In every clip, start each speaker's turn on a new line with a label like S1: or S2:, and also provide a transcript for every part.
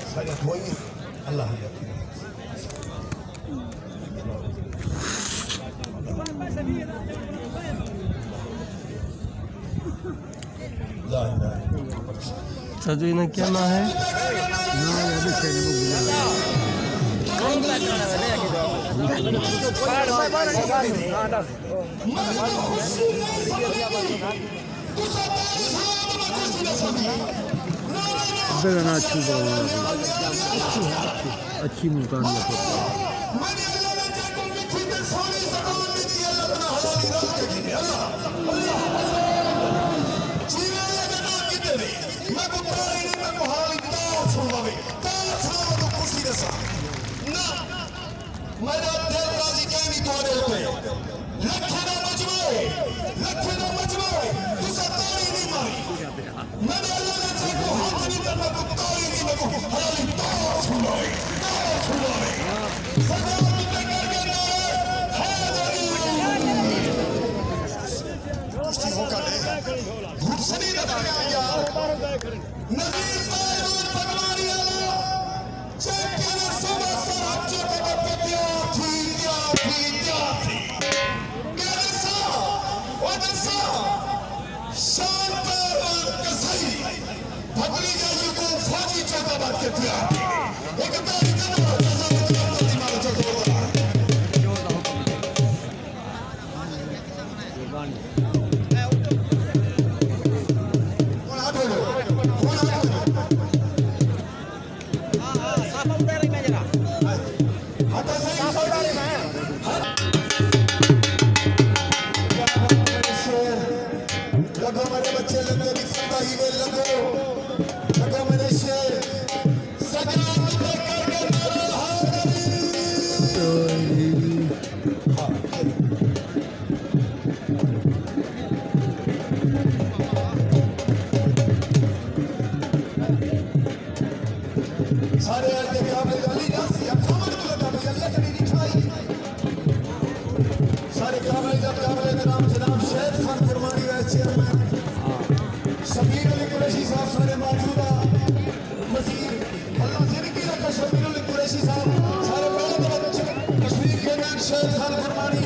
S1: सारी दुआएं अल्लाह
S2: सजू इन्हें क्या ना है अच्छी मुल्तान
S1: मेरा दिल राजी कहनी थोड़े होते लखे ना मजमाए तू सताई नहीं मारी मैंने अल्लाह ने चाहो हाथ नहीं करना तो ताई नहीं मैं को हलाली ताज हुए सरदार ने करके ना है कुश्ती होकर ले भूख सनी ना यार नजीर ताज पगवानी वाला चैंपियन सुबह सरहद चौके पे सारे आते काबिल अली नासी अखमद को लगा भाई अल्लाह कभी दिखाई सारे काबिल नाम जनाब शेख खान फरमानी है चेयरमैन शबीर अली कुरैशी साहब सारे मौजूदा वजीर अल्लाह जिंदगी रखा शबीर अली कुरैशी साहब सारे पहले कश्मीर के मैन शेख खान फरमानी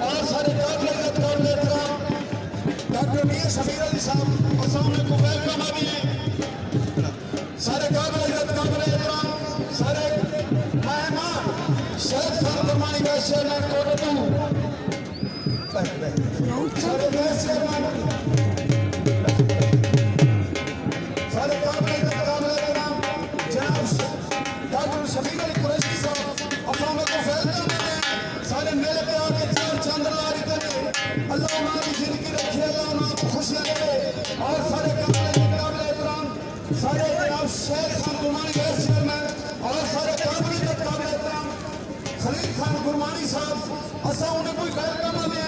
S1: और सारे काबिल एहतराम डॉक्टर मियां शबीर अली साहब अस्सलाम वालेकुम वेलकम अभी सारे काबिल सारे मेहमान शेख खान फरमानी का चेयरमैन कोटू सारे चेयरमैन सारे काबिल जनाब डॉक्टर शबीर अली कुरैशी साहब अस्सलाम वालेकुम वेलकम सारे मेले पे आके चार चांद ला रहे थे अल्लाह उनकी जिंदगी रखे अल्लाह उनको खुशियां दे और सारे काबिल एहतराम सारे जनाब शेख खान फरमानी का चेयरमैन और सारे काबिल एहतराम खलील खान गुरमानी साहब असा उन्हें कोई गैर कमा दे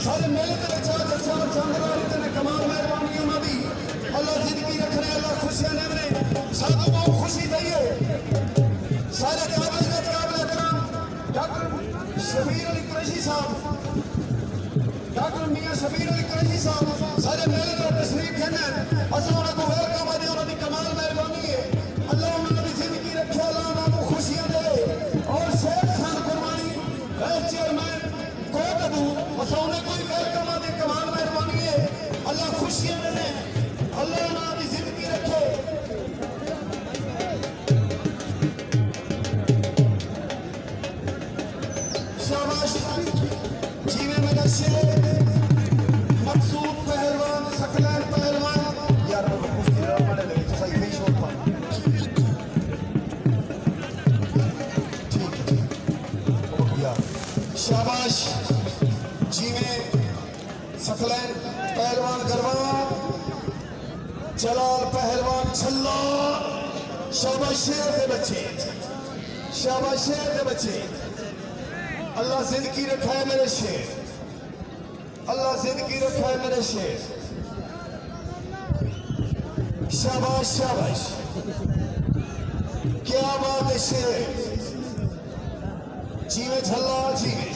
S1: सारे मेले के चार चंद्रवारी ने कमाल मेहरबानी उन्होंने अल्लाह जिंदगी रखने अल्लाह खुशियां देने साधु बहुत खुशी दईए सारे काबिल एहतराम डॉक्टर शबीर अली कुरैशी साहब डॉक्टर मियां शबीर अली कुरैशी साहब सारे मेले में तशरीफ देने असा उन्हें को गैर कमा दे उन्होंने कमाल मेहरबानी है अल्लाह उन्होंने जिंदगी रखे अल्लाह उनको खुशियां दे और शेख खान कुरबानी चेयरमैन कोटू असा उन्हें कोई गैर कमा दे कमाल मेहरबानी है अल्लाह खुशियां दे अल्लाह उन्होंने जिंदगी रखे शाबाश जी में मेरा शेर मकसूद पहलवान सकलैन पहलवान यार कुश्ती लड़ने लगे तो सही नहीं शोर पा शाबाश जी में सकलैन पहलवान गरवान जलाल पहलवान छल्ला शाबाश शेर के बच्चे अल्लाह जिंदगी रखा है मेरे शेर अल्लाह जिंदगी रखा है मेरे शेर शाबाश क्या बात है शेर जीवे झल्ला जीवे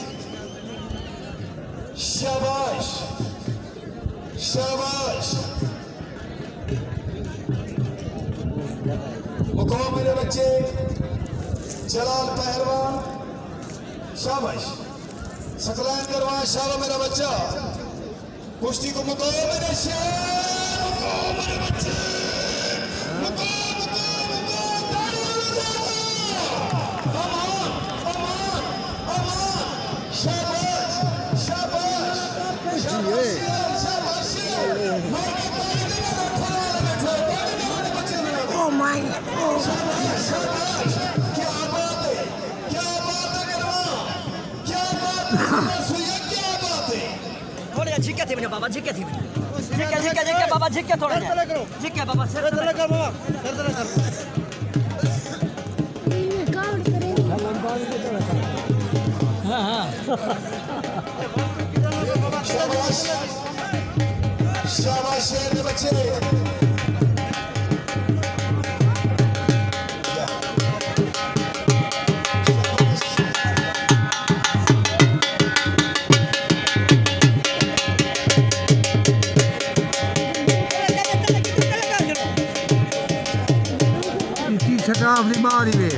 S1: शाबाश मुकाम मेरे बच्चे जलाल पहलवान शाबाश सकलान करवा शाबाश मेरा बच्चा कुश्ती को मुकाम मेरे शेर मुकाम मेरे बच्चे मुकाम मुकाम मुकाम अमान अमान अमान शाबाश शाबाश शाबाश शाबाश
S3: Oh my!
S1: क्या बात है करवा क्या बात है सुइया क्या बात है
S4: थोड़े झिक्के थी मैंने बाबा झिक्के थी झिक्के बाबा झिक्के थोड़े झिक्के बाबा सर कर बाबा कर हाँ
S1: शाबाश शाबाश शेर के बच्चे
S2: इतनी छटा अपनी बारी में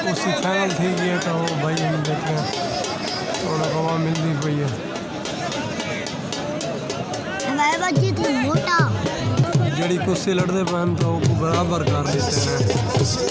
S2: कुछ फाइनल थी गई तो भाई हम देखे थोड़ा हवा मिलती पई है जड़ी कुर्सी लड़ते पैन तो बराबर कर देते हैं